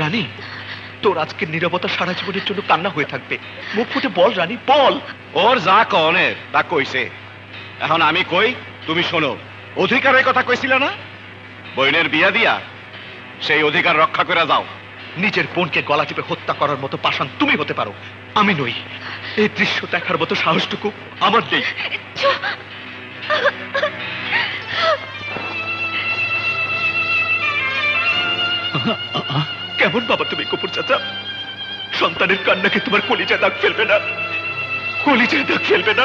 রানী, তোর আজকের নীরবতা সারা জীবনের জন্য কান্না হয়ে থাকবে। মুখ ফুটে বল রানী, বল। ওর যা কনের তা কইছে, এখন আমি কই তুমি শোনো। অধিকারের কথা কইছিল না? বইনের বিয়া দিয়া সেই অধিকার রক্ষা করে যাও। নিজের বোনকে গলা টিপে হত্যা করার মতো পাষাণ তুমি হতে পারো, আমি নই। এই দৃশ্য দেখার মতো সাহসটুকু আমার নেই। কেমন বাবা তুমি কপুর চাচা? সন্তানের কান্নাকে তোমার কলিজায় দাগ ফেলবে না? কলিজায় দাগ ফেলবে না?